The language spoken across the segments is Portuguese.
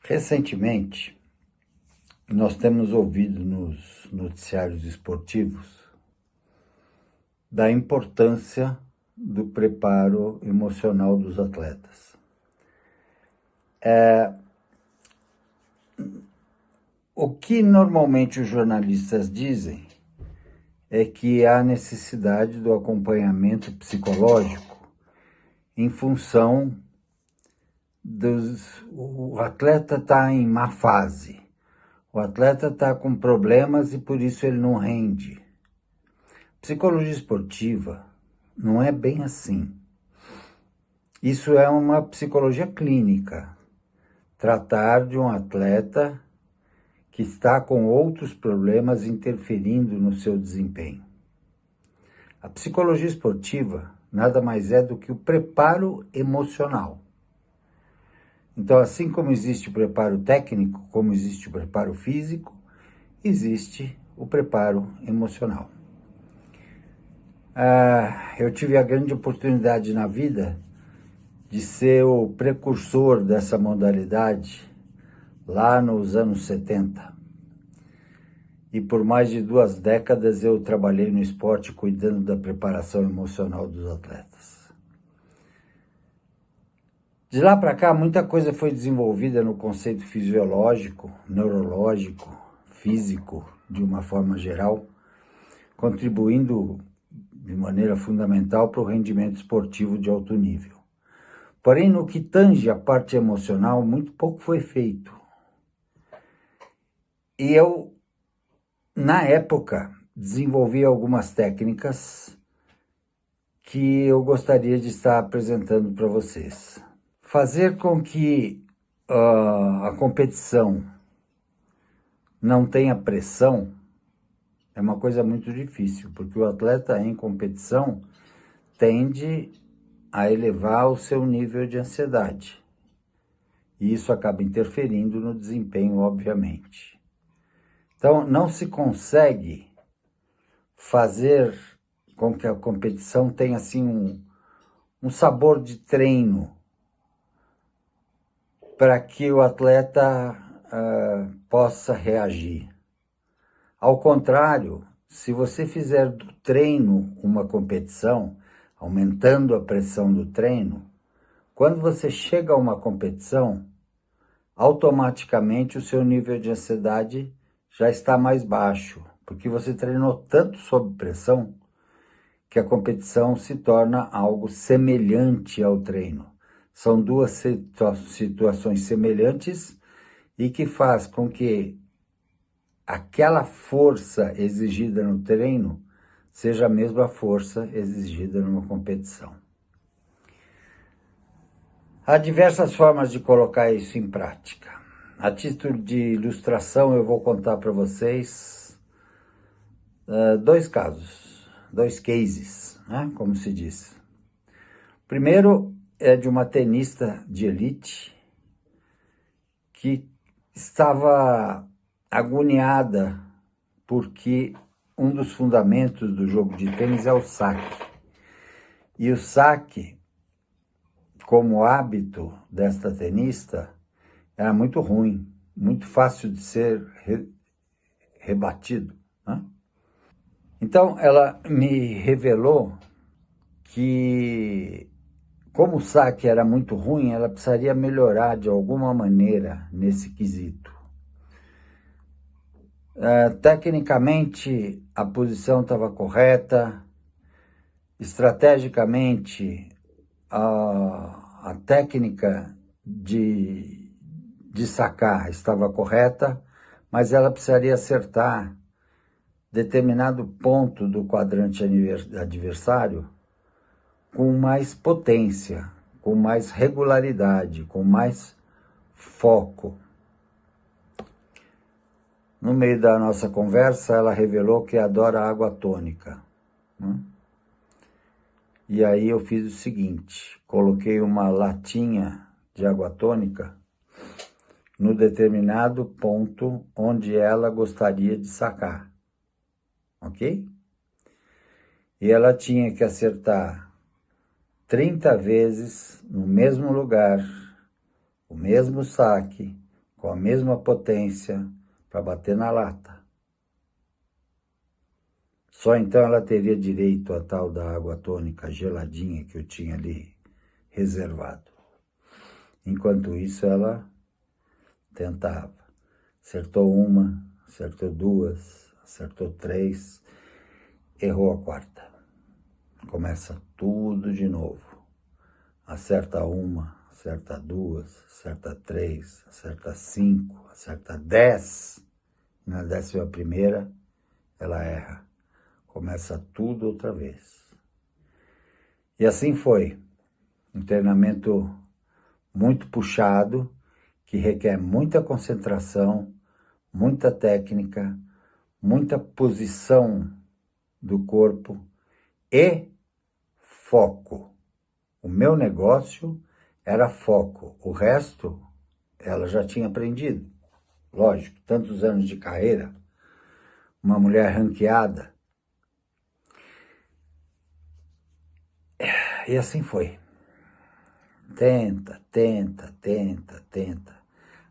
Recentemente, nós temos ouvido nos noticiários esportivos da importância do preparo emocional dos atletas. O que normalmente os jornalistas dizem é que há necessidade do acompanhamento psicológico em função o atleta está em má fase, o atleta está com problemas e por isso ele não rende. Psicologia esportiva não é bem assim. Isso é uma psicologia clínica, tratar de um atleta que está com outros problemas interferindo no seu desempenho. A psicologia esportiva nada mais é do que o preparo emocional. Então, assim como existe o preparo técnico, como existe o preparo físico, existe o preparo emocional. Eu tive a grande oportunidade na vida de ser o precursor dessa modalidade lá nos anos 70. E por mais de 2 décadas eu trabalhei no esporte cuidando da preparação emocional dos atletas. De lá para cá, muita coisa foi desenvolvida no conceito fisiológico, neurológico, físico, de uma forma geral, contribuindo de maneira fundamental para o rendimento esportivo de alto nível. Porém, no que tange a parte emocional, muito pouco foi feito. E eu, na época, desenvolvi algumas técnicas que eu gostaria de estar apresentando para vocês. Fazer com que a competição não tenha pressão é uma coisa muito difícil, porque o atleta em competição tende a elevar o seu nível de ansiedade. E isso acaba interferindo no desempenho, obviamente. Então, não se consegue fazer com que a competição tenha assim um sabor de treino, para que o atleta possa reagir. Ao contrário, se você fizer do treino uma competição, aumentando a pressão do treino, quando você chega a uma competição, automaticamente o seu nível de ansiedade já está mais baixo, porque você treinou tanto sob pressão que a competição se torna algo semelhante ao treino. São 2 situações semelhantes e que faz com que aquela força exigida no treino seja a mesma força exigida numa competição. Há diversas formas de colocar isso em prática. A título de ilustração, eu vou contar para vocês 2 casos, 2 cases, né, como se diz. O primeiro é de uma tenista de elite que estava agoniada porque um dos fundamentos do jogo de tênis é o saque. E o saque, como hábito desta tenista, era muito ruim, muito fácil de ser rebatido, né? Então, ela me revelou que, como o saque era muito ruim, ela precisaria melhorar de alguma maneira nesse quesito. Tecnicamente, a posição estava correta, estrategicamente, a técnica de sacar estava correta, mas ela precisaria acertar determinado ponto do quadrante adversário com mais potência, com mais regularidade, com mais foco. No meio da nossa conversa, ela revelou que adora água tônica, né? E aí eu fiz o seguinte, coloquei uma latinha de água tônica no determinado ponto onde ela gostaria de sacar, ok? E ela tinha que acertar 30 vezes no mesmo lugar, o mesmo saque, com a mesma potência para bater na lata. Só então ela teria direito à tal da água tônica geladinha que eu tinha ali reservado. Enquanto isso, ela tentava. Acertou uma, acertou duas, acertou três, errou a quarta. Começa tudo de novo. Acerta uma, acerta duas, acerta três, acerta cinco, acerta 10. Na 11ª, ela erra. Começa tudo outra vez. E assim foi. Um treinamento muito puxado, que requer muita concentração, muita técnica, muita posição do corpo e foco. O meu negócio era foco. O resto, ela já tinha aprendido. Lógico, tantos anos de carreira, uma mulher ranqueada. E assim foi. Tenta, tenta, tenta, tenta.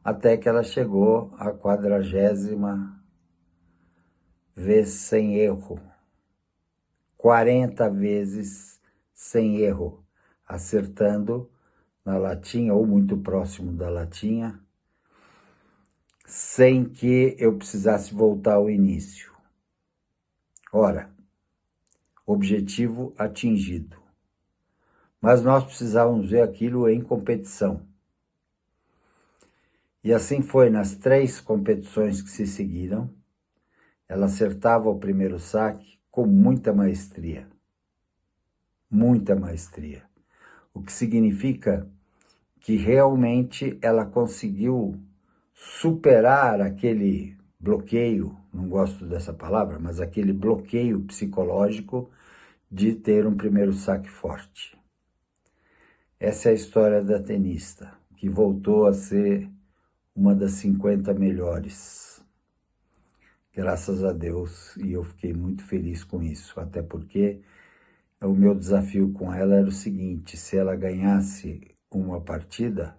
Até que ela chegou à 40ª vez sem erro. 40 vezes sem erro, acertando na latinha ou muito próximo da latinha, sem que eu precisasse voltar ao início. Ora, objetivo atingido. Mas nós precisávamos ver aquilo em competição. E assim foi nas 3 competições que se seguiram. Ela acertava o primeiro saque com muita maestria. Muita maestria. O que significa que realmente ela conseguiu superar aquele bloqueio, não gosto dessa palavra, mas aquele bloqueio psicológico de ter um primeiro saque forte. Essa é a história da tenista, que voltou a ser uma das 50 melhores. Graças a Deus, e eu fiquei muito feliz com isso, até porque o meu desafio com ela era o seguinte: se ela ganhasse uma partida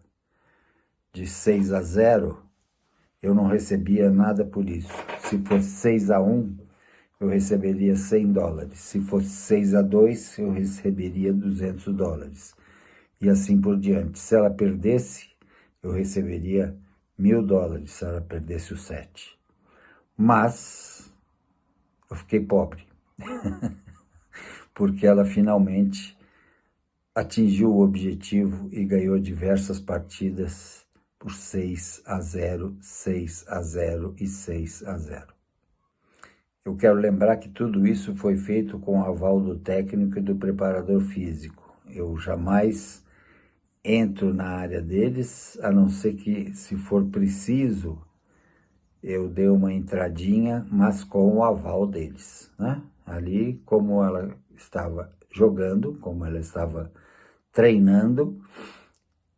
de 6-0, eu não recebia nada por isso. Se fosse 6-1, eu receberia $100. Se fosse 6-2, eu receberia $200. E assim por diante. Se ela perdesse, eu receberia $1.000, se ela perdesse o set. Mas eu fiquei pobre, porque ela finalmente atingiu o objetivo e ganhou diversas partidas por 6-0, 6-0 e 6-0. Eu quero lembrar que tudo isso foi feito com o aval do técnico e do preparador físico. Eu jamais entro na área deles, a não ser que, se for preciso, eu dei uma entradinha, mas com o aval deles, né? Ali, como ela estava jogando, como ela estava treinando,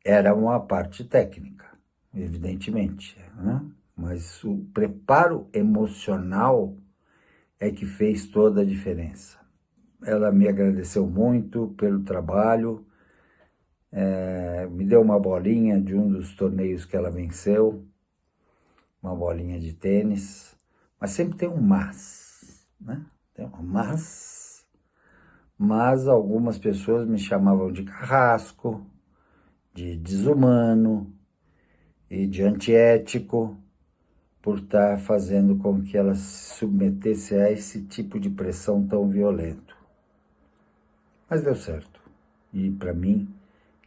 era uma parte técnica, evidentemente, né? Mas o preparo emocional é que fez toda a diferença. Ela me agradeceu muito pelo trabalho, me deu uma bolinha de um dos torneios que ela venceu, uma bolinha de tênis, mas sempre tem um mas, né? Tem um mas algumas pessoas me chamavam de carrasco, de desumano e de antiético, por estar fazendo com que ela se submetesse a esse tipo de pressão tão violento. Mas deu certo. E para mim,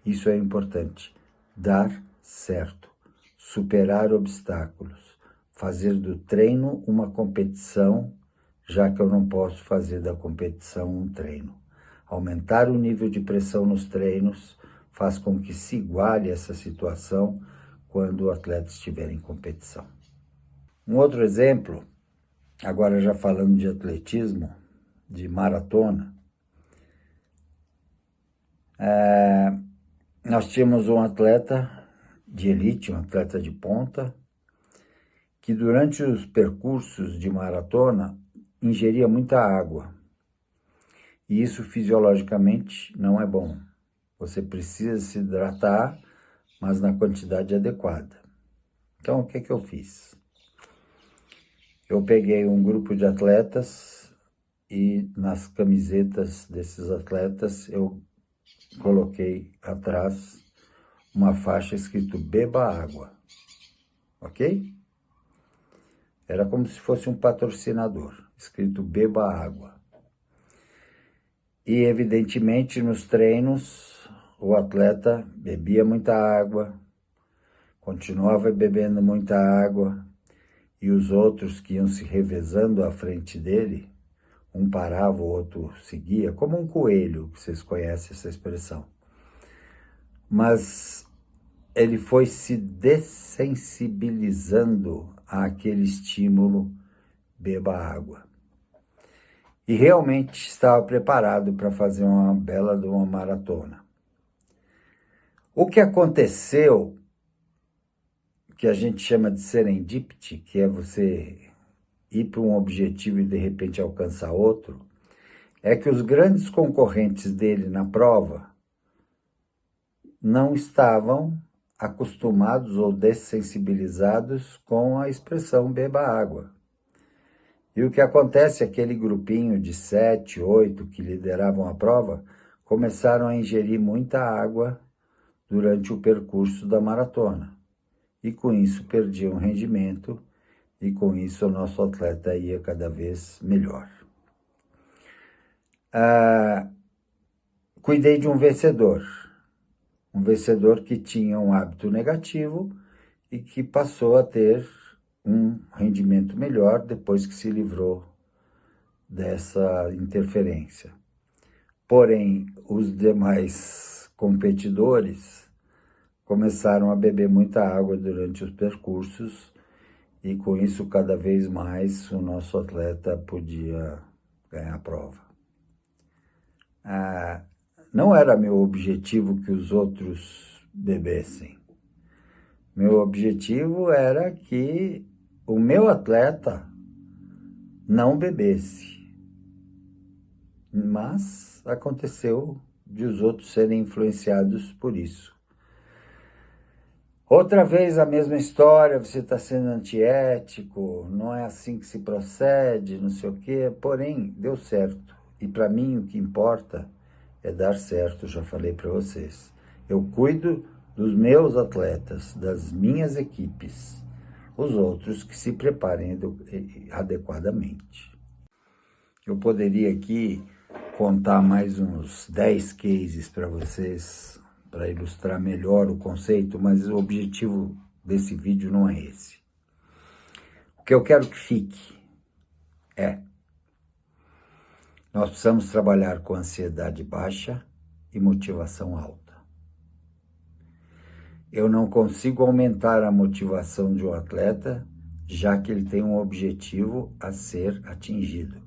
isso é importante. Dar certo. Superar obstáculos. Fazer do treino uma competição, já que eu não posso fazer da competição um treino. Aumentar o nível de pressão nos treinos faz com que se iguale essa situação quando o atleta estiver em competição. Um outro exemplo, agora já falando de atletismo, de maratona, nós tínhamos um atleta de elite, um atleta de ponta, que durante os percursos de maratona ingeria muita água. E isso fisiologicamente não é bom. Você precisa se hidratar, mas na quantidade adequada. Então, o que eu fiz? Eu peguei um grupo de atletas e nas camisetas desses atletas eu coloquei atrás uma faixa escrito "Beba água", ok? Era como se fosse um patrocinador, escrito "Beba água". E, evidentemente, nos treinos, o atleta bebia muita água, continuava bebendo muita água, e os outros que iam se revezando à frente dele, um parava, o outro seguia, como um coelho, que vocês conhecem essa expressão. Mas ele foi se dessensibilizando àquele estímulo, beba água. E realmente estava preparado para fazer uma bela de uma maratona. O que aconteceu, que a gente chama de serendipity, que é você ir para um objetivo e de repente alcançar outro, é que os grandes concorrentes dele na prova não estavam acostumados ou dessensibilizados com a expressão "beba água". E o que acontece, aquele grupinho de 7, 8 que lideravam a prova, começaram a ingerir muita água durante o percurso da maratona. E com isso perdiam rendimento, e com isso o nosso atleta ia cada vez melhor. Cuidei de um vencedor que tinha um hábito negativo e que passou a ter um rendimento melhor depois que se livrou dessa interferência. Porém, os demais competidores começaram a beber muita água durante os percursos e com isso cada vez mais o nosso atleta podia ganhar a prova. Não era meu objetivo que os outros bebessem. Meu objetivo era que o meu atleta não bebesse. Mas aconteceu de os outros serem influenciados por isso. Outra vez a mesma história, você está sendo antiético, não é assim que se procede, não sei o quê. Porém, deu certo. E para mim o que importa é dar certo, já falei para vocês. Eu cuido dos meus atletas, das minhas equipes, os outros que se preparem adequadamente. Eu poderia aqui contar mais uns 10 cases para vocês, para ilustrar melhor o conceito, mas o objetivo desse vídeo não é esse. O que eu quero que fique é: nós precisamos trabalhar com ansiedade baixa e motivação alta. Eu não consigo aumentar a motivação de um atleta, já que ele tem um objetivo a ser atingido.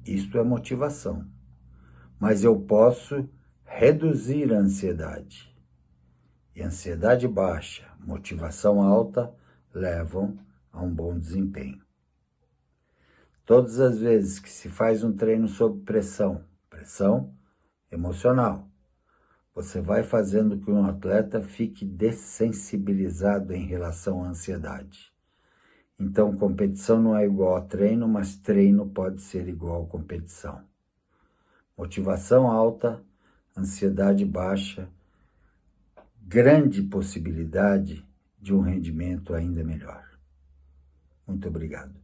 Isto é motivação. Mas eu posso reduzir a ansiedade. E ansiedade baixa, motivação alta, levam a um bom desempenho. Todas as vezes que se faz um treino sob pressão emocional, você vai fazendo que um atleta fique dessensibilizado em relação à ansiedade. Então, competição não é igual a treino, mas treino pode ser igual a competição. Motivação alta, ansiedade baixa, grande possibilidade de um rendimento ainda melhor. Muito obrigado.